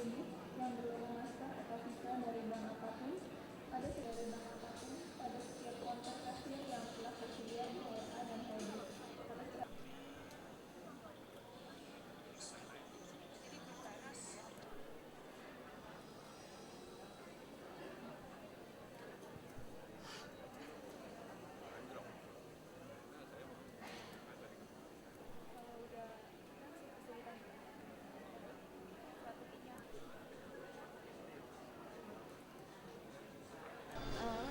lebih yang belum master atau visa dari bank apapun, pada setiap kontak kasir yang telah tersedia di WA dan Kredit. Kalau udah kan sih kesulitan strateginya.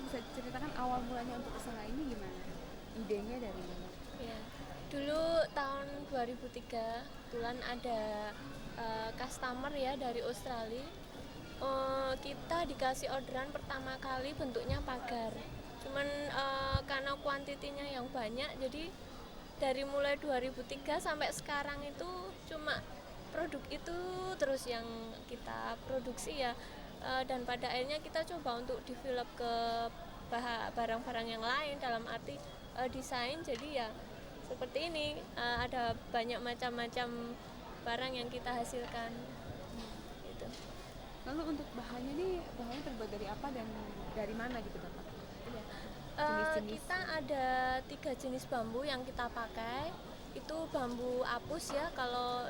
Bisa ceritakan awal mulanya untuk usaha ini gimana? Idenya dari mana? Ya, dulu tahun 2003 kebetulan ada customer ya dari Australia. Kita dikasih orderan pertama kali bentuknya pagar. Cuman karena kuantitinya yang banyak, jadi dari mulai 2003 sampai sekarang itu cuma produk itu terus yang kita produksi ya. Dan pada akhirnya kita coba untuk develop ke barang-barang yang lain dalam arti desain. Jadi ya seperti ini, ada banyak macam-macam barang yang kita hasilkan gitu. Lalu untuk bahannya terbuat dari apa dan dari mana gitu Bapak? Ya. Jenis-jenis. Kita ada 3 jenis bambu yang kita pakai. Itu bambu apus ya, kalau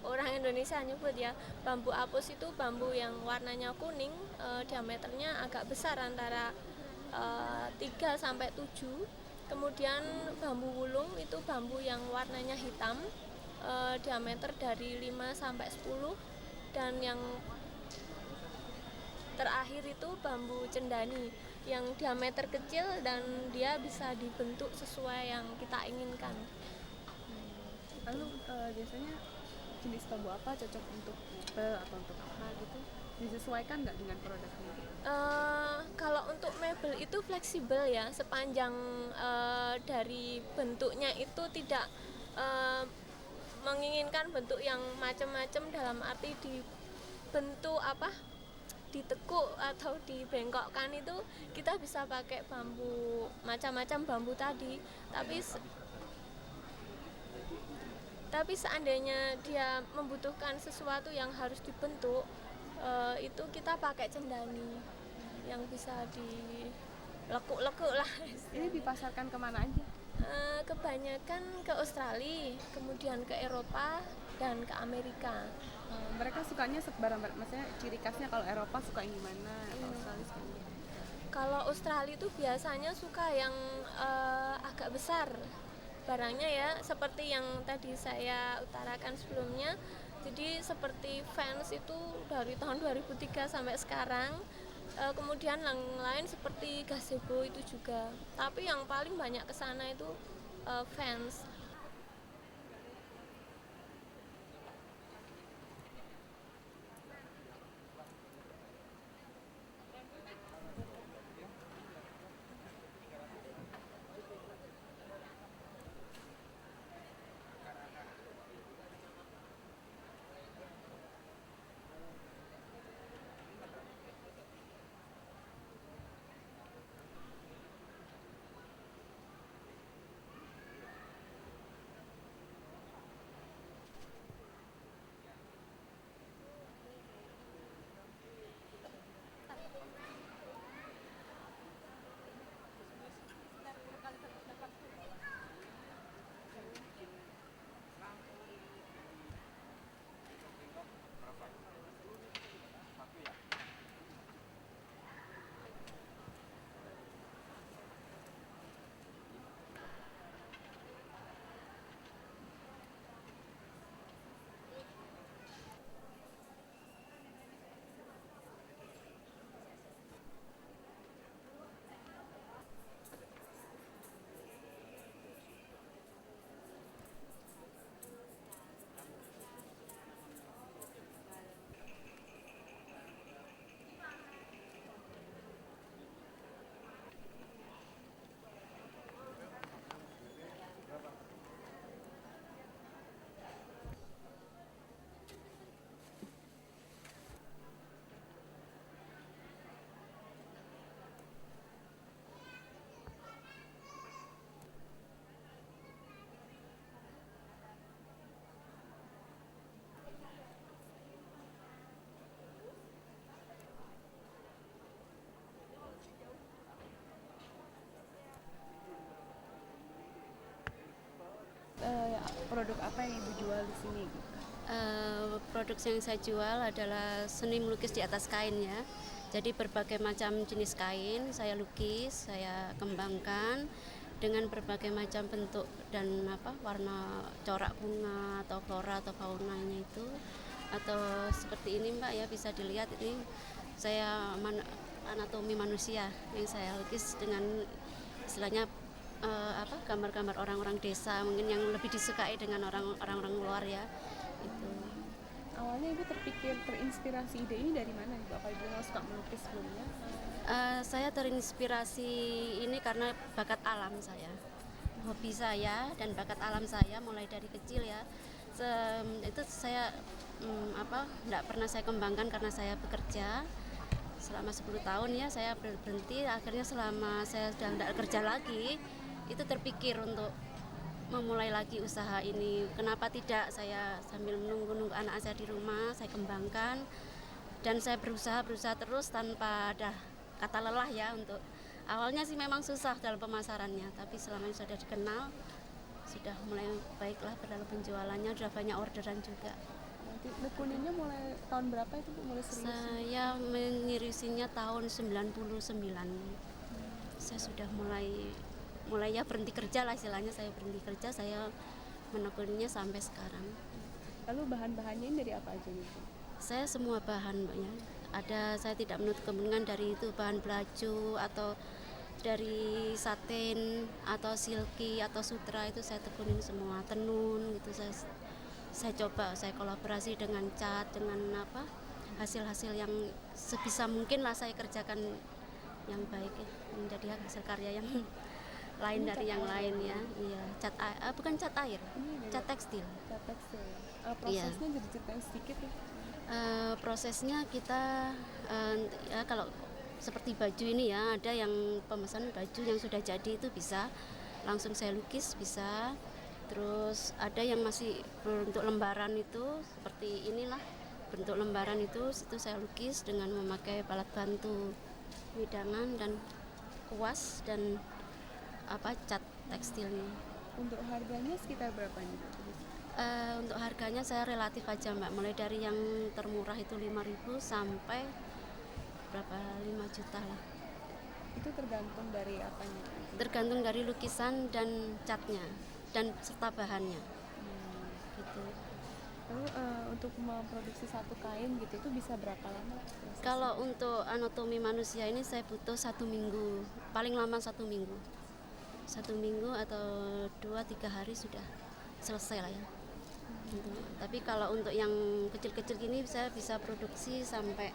orang Indonesia nyebut ya, bambu apus itu bambu yang warnanya kuning, diameternya agak besar antara 3 sampai 7. Kemudian bambu wulung itu bambu yang warnanya hitam, diameter dari 5 sampai 10. Dan yang terakhir itu bambu cendani yang diameter kecil dan dia bisa dibentuk sesuai yang kita inginkan. Lalu biasanya jenis bambu apa cocok untuk mebel atau untuk apa gitu? Disesuaikan nggak dengan produknya? Kalau untuk mebel itu fleksibel ya, sepanjang dari bentuknya itu tidak menginginkan bentuk yang macam-macam, dalam arti dibentuk ditekuk atau dibengkokkan, itu kita bisa pakai bambu macam-macam bambu tadi. Tapi seandainya dia membutuhkan sesuatu yang harus dibentuk, itu kita pakai cendani yang bisa dilekuk-lekuk lah. Ini dipasarkan kemana aja? Kebanyakan ke Australia, kemudian ke Eropa dan ke Amerika. Mereka sukanya barang-barang, maksudnya ciri khasnya kalau Eropa suka yang gimana, atau Australia suka yang gimana? Kalau Australia itu biasanya suka yang agak besar barangnya ya, seperti yang tadi saya utarakan sebelumnya. Jadi seperti Vans itu dari tahun 2003 sampai sekarang. Kemudian yang lain seperti gazebo itu juga. Tapi yang paling banyak kesana itu Vans. produk apa yang ibu jual di sini gitu? Produk yang saya jual adalah seni melukis di atas kain ya. Jadi berbagai macam jenis kain saya lukis, saya kembangkan dengan berbagai macam bentuk dan warna corak bunga atau flora atau faunanya itu. Atau seperti ini Mbak ya, bisa dilihat ini saya anatomi manusia yang saya lukis dengan istilahnya gambar-gambar orang-orang desa mungkin yang lebih disukai dengan orang-orang luar ya. Itu. Awalnya ibu terinspirasi ide ini dari mana ibu? Apa ibu mau suka melukis sebelumnya? Saya terinspirasi ini karena bakat alam saya, hobi saya dan bakat alam saya mulai dari kecil ya. Itu saya tidak pernah saya kembangkan karena saya bekerja selama 10 tahun ya, saya berhenti. Akhirnya selama saya sudah tidak kerja lagi, itu terpikir untuk memulai lagi usaha ini. Kenapa tidak saya sambil menunggu anak saya di rumah, saya kembangkan dan saya berusaha terus tanpa ada kata lelah ya. Untuk awalnya sih memang susah dalam pemasarannya, tapi selama ini sudah dikenal, sudah mulai baiklah dalam penjualannya, sudah banyak orderan juga. Nanti nekuninnya mulai tahun berapa itu Bu, mulai serius? Saya meniriusinya tahun 99. Saya sudah mulai ya berhenti kerja lah istilahnya, saya berhenti kerja, saya menekuninya sampai sekarang. Lalu bahan-bahannya ini dari apa aja nih Bu? Saya semua bahan Mbak ya. Saya tidak menutup kemungkinan dari itu bahan belacu atau dari satin atau silky atau sutra, itu saya tekunin semua, tenun gitu. Saya coba, saya kolaborasi dengan cat, dengan hasil-hasil yang sebisa mungkin lah saya kerjakan yang baik ya, menjadi hasil karya yang lain dari yang lain ya. Iya, bukan cat air, cat tekstil. Cat tekstil. Prosesnya jadi ceritain sedikit ya. Prosesnya kita ya kalau seperti baju ini ya, ada yang pemesan baju yang sudah jadi itu bisa langsung saya lukis, bisa. Terus ada yang masih bentuk lembaran, itu seperti inilah bentuk lembaran, itu saya lukis dengan memakai alat bantu widangan dan kuas dan cat tekstilnya. Untuk harganya sekitar berapa nih Bu? Untuk harganya saya relatif aja Mbak, mulai dari yang termurah itu 5.000 sampai berapa 5 juta lah. Itu tergantung dari apanya? Tergantung dari lukisan dan catnya dan serta bahannya. Gitu. Lalu untuk memproduksi satu kain gitu itu bisa berapa lama? Kalau untuk anatomi manusia ini saya butuh 1 minggu, paling lama 1 minggu. 1 minggu atau 2-3 hari sudah selesai lah ya. Tapi kalau untuk yang kecil-kecil gini saya bisa produksi sampai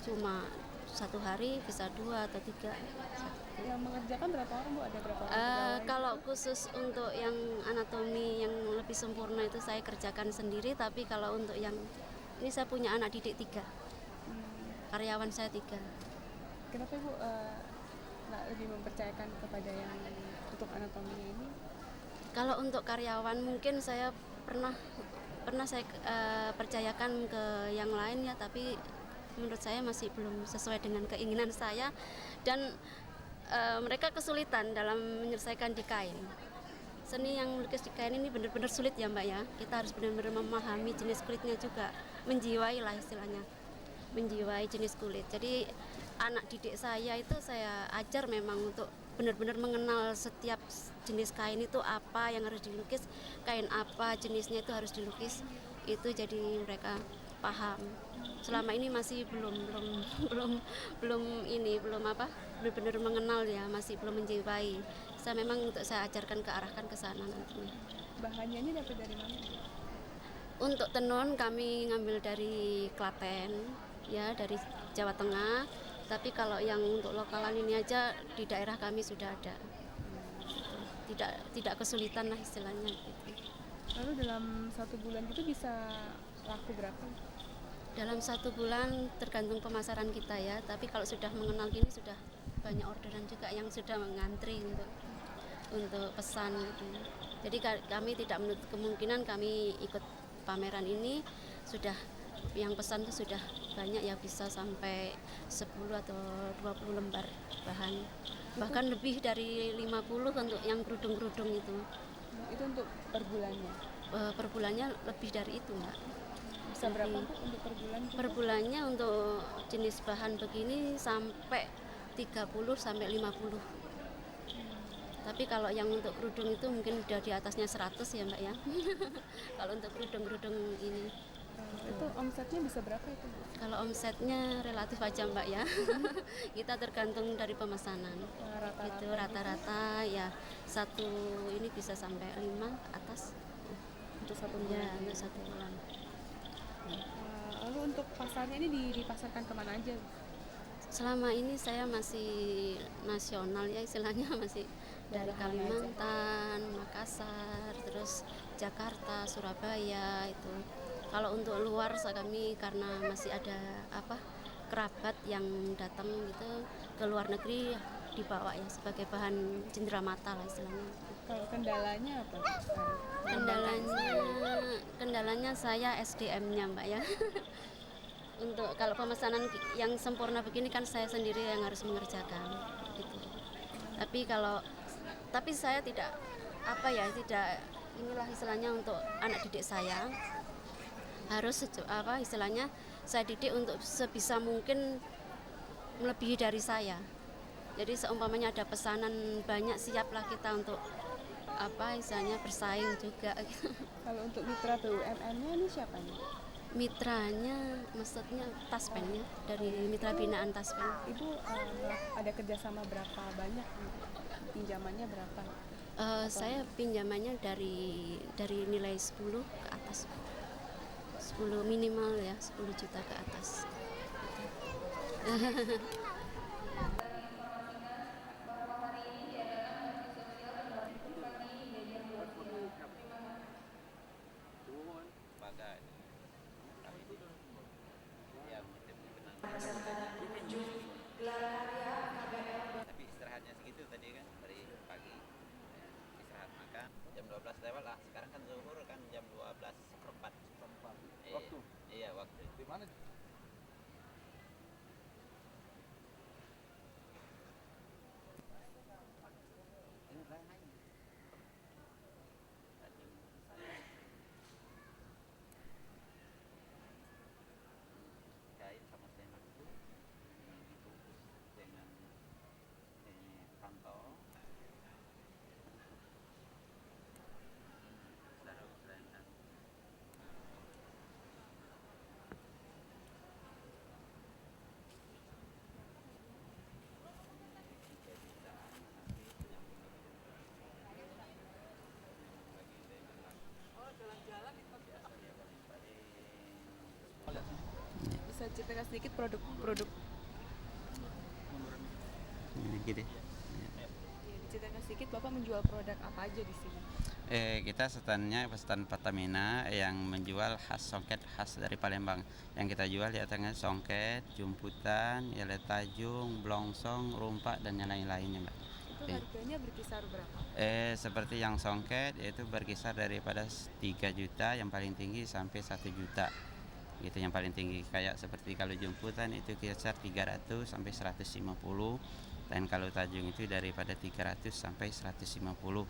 cuma 1 hari bisa 2 atau 3. Yang mengerjakan berapa orang Bu? Ada berapa orang? Kalau khusus untuk yang anatomi yang lebih sempurna itu saya kerjakan sendiri, tapi kalau untuk yang ini saya punya anak didik 3, karyawan saya 3. Kenapa Bu nggak lebih mempercayakan kepada yang untuk anatominya ini? Kalau untuk karyawan mungkin saya pernah saya percayakan ke yang lain ya, tapi menurut saya masih belum sesuai dengan keinginan saya dan mereka kesulitan dalam menyelesaikan di kain. Seni yang melukis di kain ini benar-benar sulit ya Mbak ya. Kita harus benar-benar memahami jenis kulitnya juga, menjiwai lah istilahnya, menjiwai jenis kulit. Jadi anak didik saya itu saya ajar memang untuk benar-benar mengenal setiap jenis kain itu apa yang harus dilukis, kain apa jenisnya itu harus dilukis. Itu jadi mereka paham. Selama ini masih belum benar-benar mengenal ya, masih belum menjiwai. Saya memang untuk saya ajarkan arahkan ke sana nantinya. Bahannya ini dapat dari mana? Untuk tenun kami ngambil dari Klaten ya, dari Jawa Tengah. Tapi kalau yang untuk lokalan ini aja di daerah kami sudah ada. Tidak kesulitan lah istilahnya gitu. Lalu dalam 1 bulan itu bisa laku berapa? Dalam 1 bulan tergantung pemasaran kita ya, tapi kalau sudah mengenal gini sudah banyak orderan juga yang sudah mengantri untuk pesan gitu. Jadi kami tidak menutup kemungkinan kami ikut pameran ini sudah yang pesan itu sudah banyak ya, bisa sampai 10 atau 20 lembar bahan, bahkan lebih dari 50 untuk yang kerudung-kerudung itu. Itu untuk per bulannya? per bulannya lebih dari itu Mbak. Bisa berapa Lebih. Bu untuk per bulan gitu? Per bulannya untuk jenis bahan begini sampai 30 sampai 50. Tapi kalau yang untuk kerudung itu mungkin udah di atasnya 100 ya Mbak ya. Kalau untuk kerudung-kerudung ini. Itu omsetnya bisa berapa itu Bu? Kalau omsetnya relatif aja Mbak ya. Kita tergantung dari pemesanan. Rata-rata Itu gitu? rata-rata ya satu ini bisa sampai 5 ke atas. Untuk satu Ya, bulan. untuk satu bulan. Lalu untuk pasarnya ini dipasarkan kemana aja? Selama ini saya masih nasional ya istilahnya, masih dari Daerah mana aja? Kalimantan, Makassar, terus Jakarta, Surabaya itu. Kalau untuk luar kami karena masih ada kerabat yang datang gitu ke luar negeri dibawa ya sebagai bahan cenderamata lah istilahnya. Kalau kendalanya apa? Kendalanya saya SDM-nya Mbak ya. Untuk kalau pemesanan yang sempurna begini kan saya sendiri yang harus mengerjakan gitu. Tapi saya tidak tidak inilah istilahnya untuk anak didik saya harus istilahnya saya didik untuk sebisa mungkin melebihi dari saya. Jadi seumpamanya ada pesanan banyak, siaplah kita untuk istilahnya bersaing juga. Kalau untuk mitra BUMN-nya ini siapa nih? Mitranya maksudnya Taspen ya, dari mitra binaan Taspen. Ibu ada kerjasama berapa banyak? Pinjamannya berapa? Saya pinjamannya dari nilai 10 ke atas. 10 minimal ya, 10 juta ke atas. Tapi istirahatnya segitu tadi kan dari pagi istirahat makan jam 12 lewat lah. Sekarang kan zuhur kan jam 12:04. Waktu? Iya waktu. Di mana? Ini lain. Tadi saya kain sama semak itu dibungkus dengan kantong. Taruh selendang. Bisa ceritakan sedikit produk-produk? Ini gini. Diceritakan sedikit Bapak menjual produk apa aja di sini? Kita stand Pertamina yang menjual songket khas dari Palembang. Yang kita jual di atasnya songket, jumputan, yele tajung, blongsong, rumpak dan yang lain-lainnya, Mbak. Itu harganya berkisar berapa? Seperti yang songket yaitu berkisar daripada 3 juta yang paling tinggi sampai 1 juta. Gitu yang paling tinggi. Kayak seperti kalau jumputan itu kisar 300 sampai 150 dan kalau tajung itu daripada 300 sampai 150. Gitu.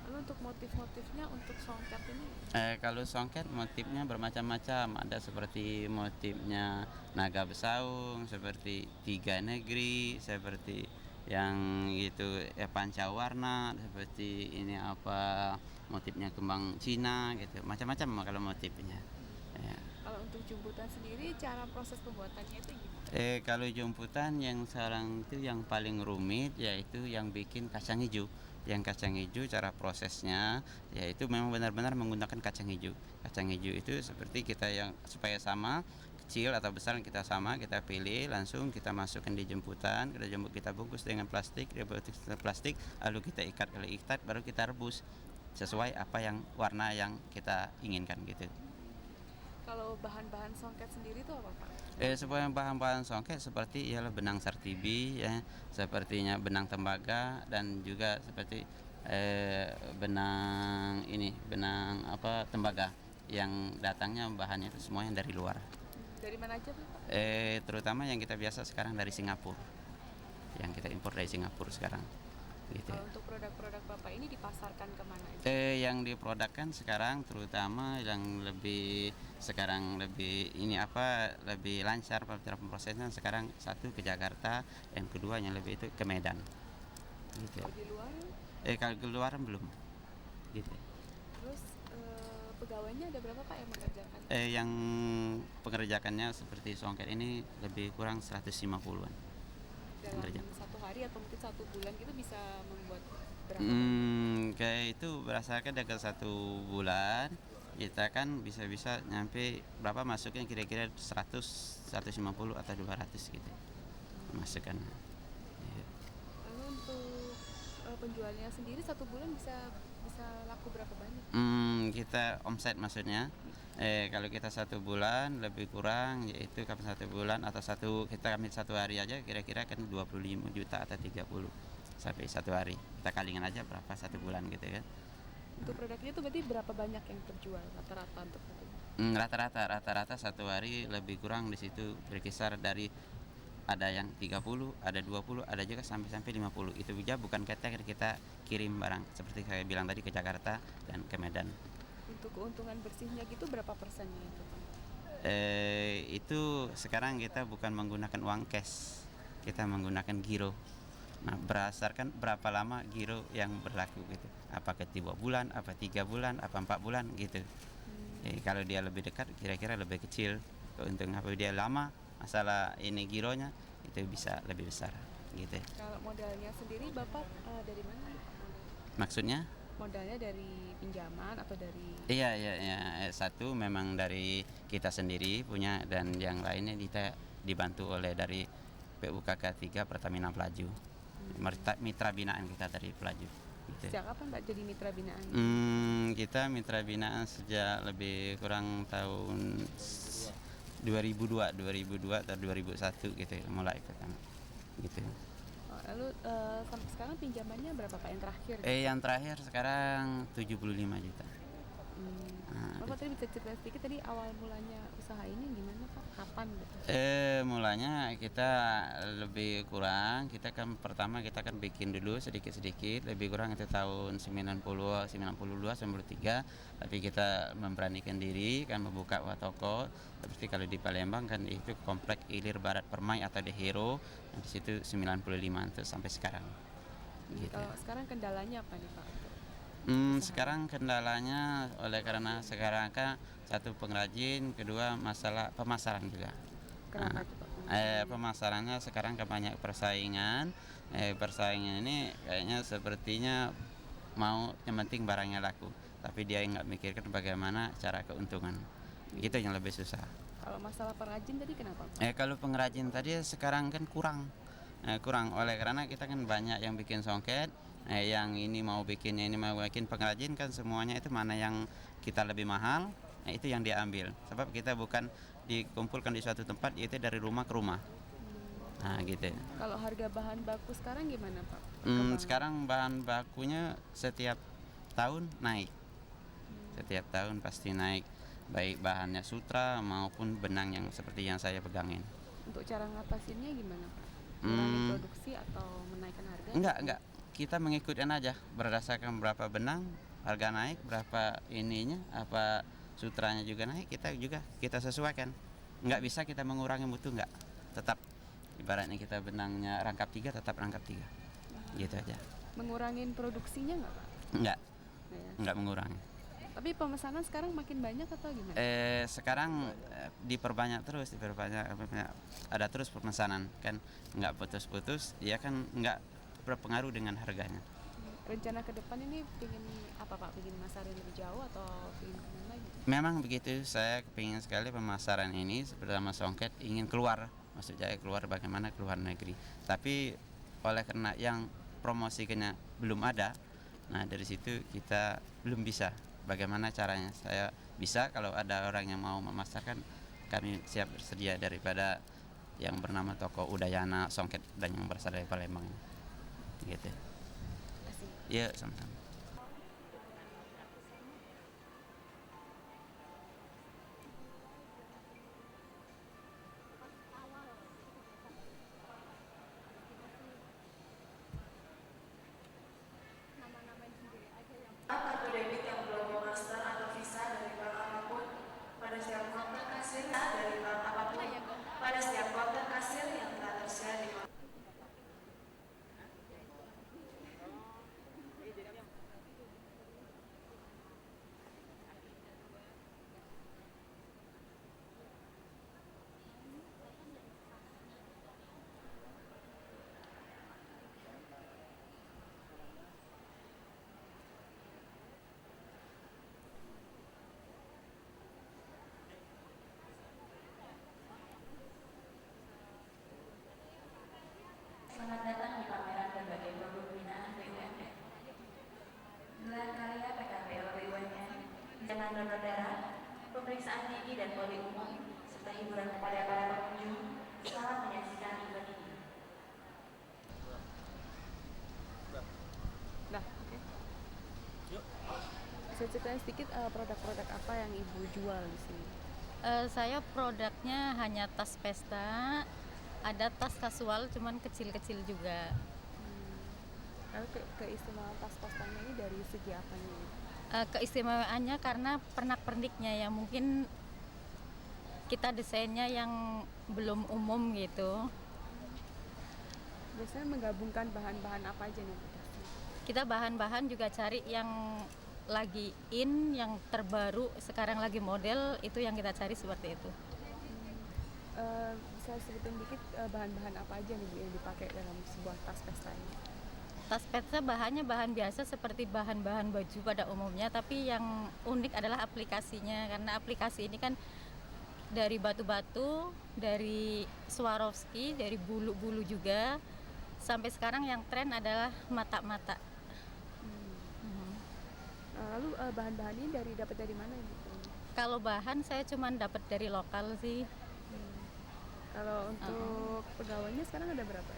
Lalu untuk motif-motifnya untuk songket ini? Kalau songket motifnya bermacam-macam, ada seperti motifnya naga besaung, seperti tiga negeri, seperti yang itu pancawarna, seperti ini motifnya kembang Cina gitu, macam-macam kalau motifnya. Ya. Kalau untuk jumputan sendiri cara proses pembuatannya itu gimana? Kalau jumputan yang sekarang itu yang paling rumit yaitu yang bikin kacang hijau. Yang kacang hijau cara prosesnya yaitu memang benar-benar menggunakan kacang hijau. Kacang hijau itu seperti kita yang supaya sama kecil atau besar kita sama, kita pilih langsung kita masukkan di jemputan, kita bungkus dengan plastik, lalu kita ikat baru kita rebus sesuai apa yang warna yang kita inginkan gitu. Kalau bahan-bahan songket sendiri itu apa Pak? Sebuah bahan-bahan songket seperti ialah benang sartibi ya, sepertinya benang tembaga dan juga seperti benang tembaga yang datangnya bahannya itu semua yang dari luar. Dari mana aja Pak? Terutama yang kita biasa sekarang dari Singapura. Yang kita impor dari Singapura sekarang. gitu. Kalau untuk produk-produk Bapak ini dipasarkan kemana aja? Yang diprodukkan sekarang terutama yang sekarang lebih lebih lancar prosesnya sekarang, satu ke Jakarta, yang kedua yang lebih itu ke Medan gitu. Kalau di luar, Kalau keluaran belum gitu. terus pegawainya ada berapa Pak yang mengerjakan? Yang pengerjakannya seperti songket ini lebih kurang 150-an Dalam pengerja. satu hari atau mungkin 1 bulan gitu bisa membuat berapa? Kayak itu berdasarkan dari 1 bulan kita kan bisa nyampe berapa masuknya, kira-kira 100, 150 atau 200 gitu masukan. Iya. Lalu untuk penjualnya sendiri 1 bulan bisa laku berapa banyak? Kita omset maksudnya. Kalau kita 1 bulan lebih kurang, yaitu kapan 1 bulan atau kita ambil 1 hari aja, kira-kira kan 25 juta atau 30 sampai 1 hari. Kita kalikan aja berapa 1 bulan gitu kan. Untuk produknya itu berarti berapa banyak yang terjual rata-rata untuk itu? Rata-rata 1 hari lebih kurang di situ berkisar dari ada yang 30, ada 20, ada juga sampai 50. Itu juga bukan kita kirim barang seperti saya bilang tadi ke Jakarta dan ke Medan. Untuk keuntungan bersihnya gitu berapa persennya itu Pak? Itu sekarang kita bukan menggunakan uang cash, kita menggunakan giro. Nah, berdasarkan berapa lama giro yang berlaku gitu. Apakah 2 bulan, apa 3 bulan, apa 4 bulan gitu. Kalau dia lebih dekat kira-kira lebih kecil keuntungan. Apa dia lama, masalah ini gironya itu bisa lebih besar gitu. Kalau modalnya sendiri Bapak dari mana? Maksudnya? Modalnya dari pinjaman atau dari? Iya. Satu memang dari kita sendiri punya, dan yang lainnya kita dibantu oleh dari PUKK 3 Pertamina Pelaju. Mitra binaan kita dari Pelaju gitu. Sejak kapan Pak jadi mitra binaan? Kita mitra binaan sejak lebih kurang tahun 2002 atau 2001 gitu mulai pertama gitu. Lalu sampai sekarang pinjamannya berapa Pak yang terakhir? Yang terakhir sekarang 75 juta. Bapak tadi bisa cerita sedikit tadi awal mulanya usaha ini gimana Pak? Kapan gitu? Mulanya kita lebih kurang, kita kan bikin dulu sedikit-sedikit, lebih kurang itu tahun 92, 93, tapi kita memberanikan diri kan membuka toko. Seperti kalau di Palembang kan itu komplek Ilir Barat Permai atau The Hero, di situ 95 itu sampai sekarang. Gitu. Kalau sekarang kendalanya apa nih Pak? Sekarang kendalanya oleh karena sekarang kan satu pengrajin, kedua masalah pemasaran juga. Kenapa itu Pak? Pemasarannya sekarang kan banyak persaingan. Persaingan ini kayaknya sepertinya mau yang penting barangnya laku, tapi dia nggak mikirkan bagaimana cara keuntungan. Itu yang lebih susah. Kalau masalah pengrajin tadi kenapa Pak? Kalau pengrajin tadi sekarang kan kurang oleh karena kita kan banyak yang bikin songket, yang ini mau bikin pengrajin kan semuanya itu mana yang kita lebih mahal, itu yang dia ambil. Sebab kita bukan dikumpulkan di suatu tempat, itu dari rumah ke rumah. Nah gitu. Kalau harga bahan baku sekarang gimana Pak? Sekarang bahan bakunya setiap tahun naik. Setiap tahun pasti naik, baik bahannya sutra maupun benang yang seperti yang saya pegangin. Untuk cara ngatasinnya gimana Pak? Mengurangi produksi atau menaikkan harga? Enggak. Kita mengikutin aja berdasarkan berapa benang harga naik, berapa ininya, apa sutranya juga naik, kita sesuaikan. Enggak bisa kita mengurangi mutu, enggak. Tetap ibaratnya kita benangnya rangkap 3 tetap rangkap 3. Gitu aja. Mengurangin produksinya nggak Pak? Enggak. Ya. Enggak mengurangi. Tapi pemesanan sekarang makin banyak atau gimana? Sekarang diperbanyak, ada terus pemesanan kan, nggak putus-putus, ya kan nggak berpengaruh dengan harganya. Rencana ke depan ini pengen apa Pak? Pengen masarin lebih jauh atau pengen kemana gitu? Memang begitu, saya kepingin sekali pemasaran ini bersama songket ingin keluar, maksud saya keluar bagaimana keluar negeri. Tapi oleh karena yang promosikannya belum ada, nah dari situ kita belum bisa. Bagaimana caranya? Saya bisa kalau ada orang yang mau memasarkan, kami siap bersedia daripada yang bernama toko Udayana Songket dan yang berasal dari Palembang. Gitu. Ya, sama-sama. pengiriman donor darah, pemeriksaan gigi dan poli umum, serta hiburan kepada para pengunjung. Selamat menyaksikan event ini. Nah, oke. Bisa ceritain sedikit produk-produk apa yang ibu jual di sini? Saya produknya hanya tas pesta, ada tas kasual cuman kecil-kecil juga. Lalu keistimewaan tas-tasnya ini dari segi apanya? Keistimewaannya karena pernak-perniknya ya mungkin kita desainnya yang belum umum gitu. Biasanya menggabungkan bahan-bahan apa aja nih Bu, tasnya? Kita bahan-bahan juga cari yang lagi yang terbaru, sekarang lagi model, itu yang kita cari seperti itu. Bisa sebutin dikit bahan-bahan apa aja nih Bu yang dipakai dalam sebuah tas pesta ini? Tas pesta bahannya bahan biasa seperti bahan-bahan baju pada umumnya, tapi yang unik adalah aplikasinya, karena aplikasi ini kan dari batu-batu, dari Swarovski, dari bulu-bulu juga. Sampai sekarang yang tren adalah mata-mata. Lalu bahan-bahan ini dapat dari mana Ibu? Kalau bahan saya cuma dapat dari lokal sih. Kalau untuk pegawainya sekarang ada berapa?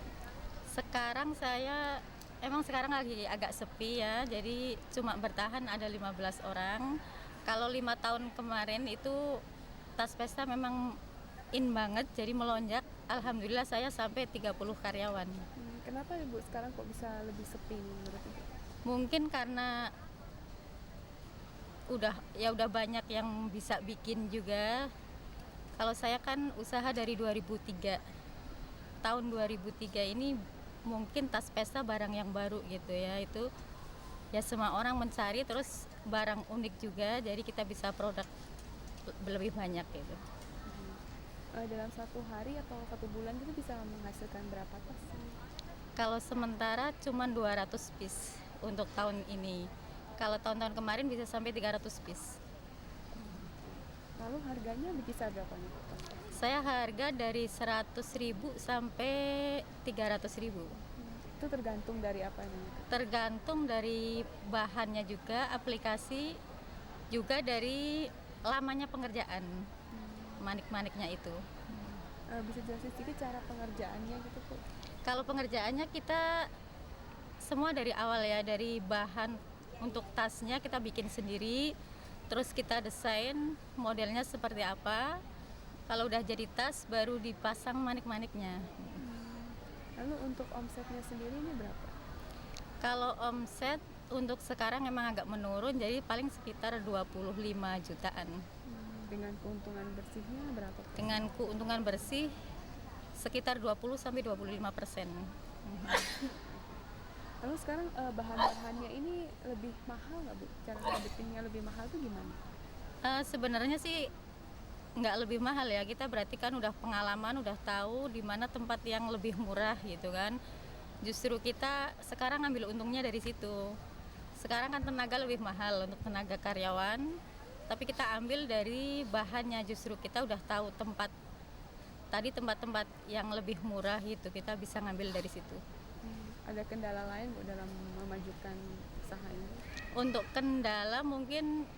Sekarang saya emang sekarang lagi agak sepi ya, jadi cuma bertahan ada 15 orang. Kalau 5 tahun kemarin itu tas pesta memang in banget, jadi melonjak. Alhamdulillah saya sampai 30 karyawan. Kenapa Ibu sekarang kok bisa lebih sepi nih menurut Ibu? Mungkin karena udah banyak yang bisa bikin juga. Kalau saya kan usaha dari 2003. Tahun 2003 ini mungkin tas pesta barang yang baru gitu ya, itu ya semua orang mencari, terus barang unik juga, jadi kita bisa produk lebih banyak gitu. Dalam satu hari atau satu bulan itu bisa menghasilkan berapa tas? Kalau sementara cuma 200 piece untuk tahun ini. Kalau tahun-tahun kemarin bisa sampai 300 piece. Lalu harganya berkisar berapa nih? Saya harga dari 100.000 sampai 300.000. Itu tergantung dari apa nih? Tergantung dari bahannya juga, aplikasi juga dari lamanya pengerjaan, manik-maniknya itu. Bisa jelasin sedikit cara pengerjaannya gitu Bu? Kalau pengerjaannya kita semua dari awal ya, dari bahan untuk tasnya kita bikin sendiri, terus kita desain modelnya seperti apa. Kalau udah jadi tas baru dipasang manik-maniknya. Lalu untuk omsetnya sendiri ini berapa? Kalau omset untuk sekarang emang agak menurun, jadi paling sekitar 25 jutaan. Dengan keuntungan bersihnya berapa? Dengan keuntungan bersih sekitar 20-25%. Lalu sekarang bahan-bahannya ini lebih mahal nggak Bu? Cara ngebikinnya lebih mahal tuh gimana? Sebenarnya sih nggak lebih mahal ya, kita berarti kan udah pengalaman, udah tahu di mana tempat yang lebih murah gitu kan. Justru kita sekarang ambil untungnya dari situ. Sekarang kan tenaga lebih mahal untuk tenaga karyawan, tapi kita ambil dari bahannya, justru kita udah tahu tempat-tempat yang lebih murah gitu, kita bisa ngambil dari situ. Ada kendala lain Bu dalam memajukan usaha ini? Untuk kendala mungkin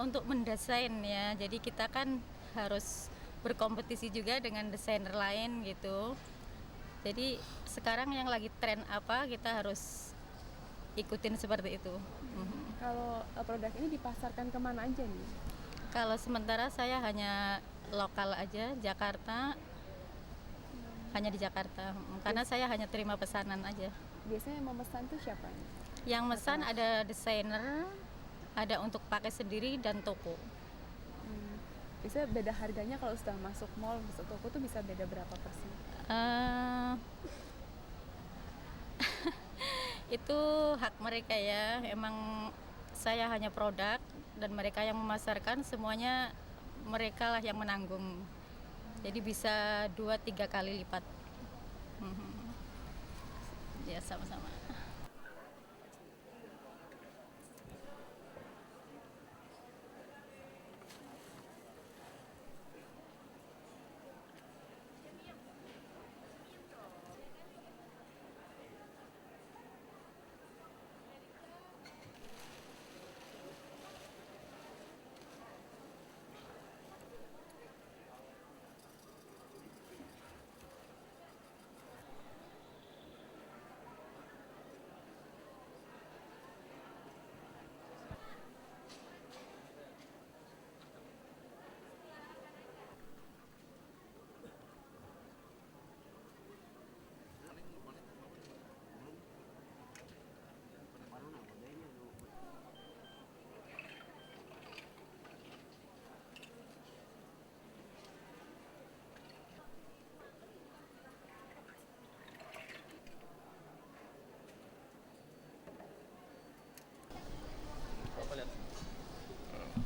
untuk mendesain ya, jadi kita kan harus berkompetisi juga dengan desainer lain gitu. Jadi sekarang yang lagi tren apa kita harus ikutin seperti itu. Kalau produk ini dipasarkan kemana aja nih? Kalau sementara saya hanya lokal aja, Jakarta, hanya di Jakarta, karena saya hanya terima pesanan aja. Biasanya yang memesan tuh siapa nih? Yang mesan ada desainer, ada untuk pakai sendiri dan toko. Biasanya beda harganya kalau sudah masuk mall, masuk toko tuh bisa beda berapa persen? Itu hak mereka ya, emang saya hanya produk dan mereka yang memasarkan, semuanya mereka lah yang menanggung. Jadi bisa 2-3 kali lipat. Ya sama-sama.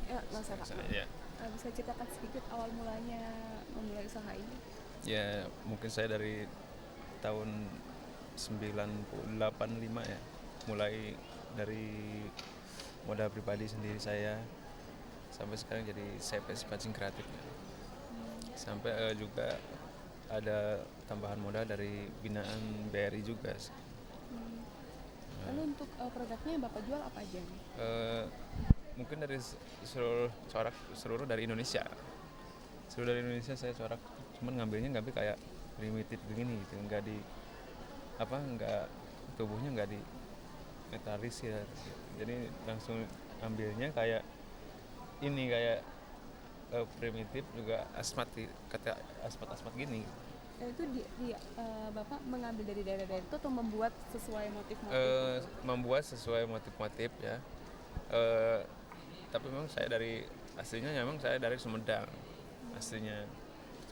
Ya, nggak usah Pak. Ya. Bisa ceritakan sedikit awal mulanya memulai usaha ini? Ya, mungkin saya dari tahun 1985 ya, mulai dari modal pribadi sendiri saya sampai sekarang jadi CPS Pancing Kreatif ya. Sampai juga ada tambahan modal dari binaan BRI juga sih. Lalu untuk produknya Bapak jual apa aja nih? Mungkin dari seluruh dari Indonesia. Seluruh dari Indonesia saya corak, cuman ngambil kayak primitif begini gitu, enggak tubuhnya enggak di metalis ya. Jadi langsung ambilnya kayak ini kayak primitif juga asmat gini. Itu Bapak mengambil dari daerah-daerah itu atau membuat sesuai motif-motif? Membuat sesuai motif-motif ya. Tapi memang saya aslinya dari Sumedang aslinya,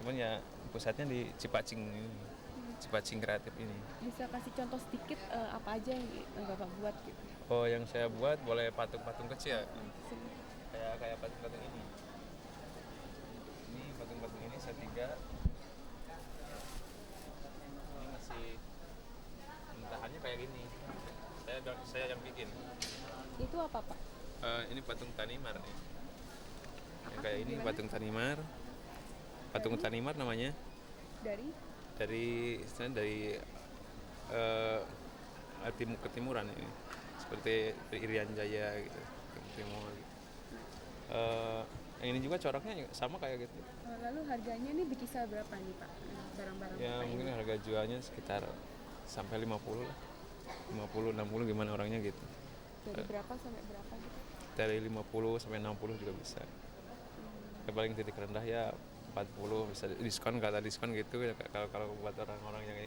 cuman ya pusatnya di Cipacing ini, Cipacing Kreatif ini. Bisa kasih contoh sedikit apa aja yang Bapak buat gitu? Oh, yang saya buat boleh patung-patung kecil kayak patung-patung ini. Ini patung-patung ini saya 3. Ini masih mentahannya kayak gini. Saya yang bikin. Itu apa Pak? Ini patung Tanimar nih. Yang kayak ini patung Tanimar. Patung Tanimar namanya. Dari ketimuran ini. Seperti Irian Jaya gitu, timur gitu. Yang ini juga coraknya sama kayak gitu. Lalu harganya nih berkisar berapa nih Pak? Barang-barang Ya Bapak mungkin ini? harga jualnya sekitar sampai 50 lah. 50 60 gimana orangnya gitu. Dari berapa sampai berapa gitu? Dari 50 sampai 60 juga bisa. Yang paling titik rendah ya 40, bisa diskon, kata diskon gitu ya, kalau buat orang-orang yang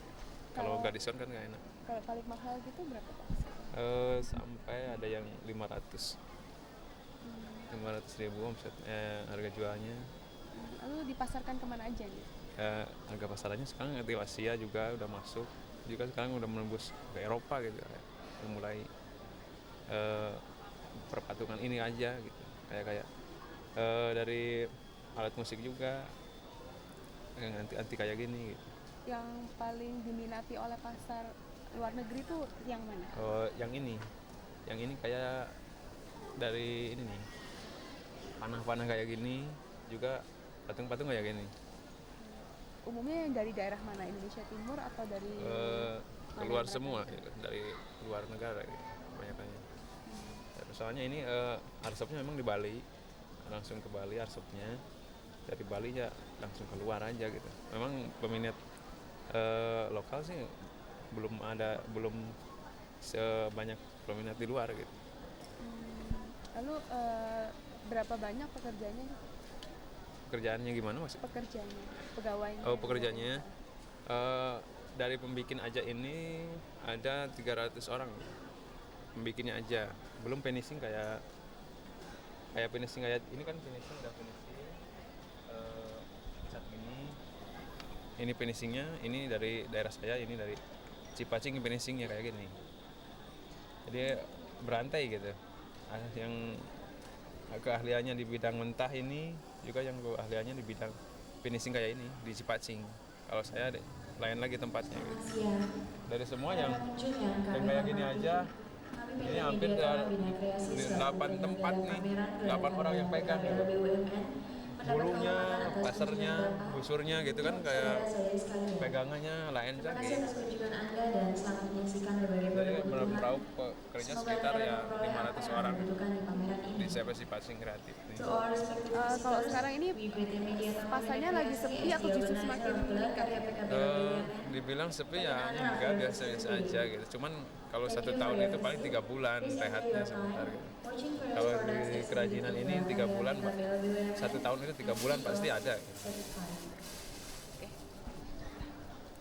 kalau nggak diskon kan nggak enak. Kalau paling mahal gitu berapa Pak? Sampai ada yang 500 ribu omsetnya harga jualnya. Lalu dipasarkan kemana aja nih? Harga pasarannya sekarang di Asia juga udah masuk, juga sekarang udah menembus ke Eropa gitu ya. Mulai perpatungan ini aja gitu, kayak dari alat musik juga yang anti kayak gini gitu. Yang paling diminati oleh pasar luar negeri tuh yang mana? Yang ini kayak dari ini nih, panah-panah kayak gini, juga patung-patung kayak gini. Umumnya yang dari daerah mana? Indonesia Timur atau dari keluar semua ya, dari luar negara gitu, kebanyakannya. Soalnya ini arsopnya memang di Bali, langsung ke Bali arsopnya. Dari Bali ya langsung keluar aja gitu. Memang peminat lokal sih belum sebanyak peminat di luar gitu. Lalu berapa banyak pekerjaannya? Pekerjaannya gimana Mas? Pekerjaannya, pegawainya. Oh, pekerjaannya dari pembikin aja ini ada 300 orang. Pembikinnya aja. Belum finishing kayak finishing kayak ini kan finishing udah finishing. Cat ini finishingnya, ini dari daerah saya, ini dari Cipacing finishingnya kayak gini. Jadi berantai gitu. Yang keahliannya di bidang mentah ini juga yang keahliannya di bidang finishing kayak ini di Cipacing. Kalau saya lain lagi tempatnya gitu. Dari semua yang kayak gini aja, ini hampir 8 tempat nih, 8 orang yang pegang gitu. Bulunya, pasarnya, busurnya gitu kan kayak pegangannya lain lagi. Jadi meraup pekerja sekitar ya 500 orang di CPS Pancing Kreatif nih. Kalau sekarang ini pasarnya lagi sepi atau justru semakin meningkat? Dibilang sepi ya enggak, biasa-biasa aja gitu. Cuman kalau 1 tahun itu paling 3 bulan rehatnya sebentar gitu. Kalau di kerajinan ini 3 bulan, 1 tahun itu 3 bulan pasti ada gitu.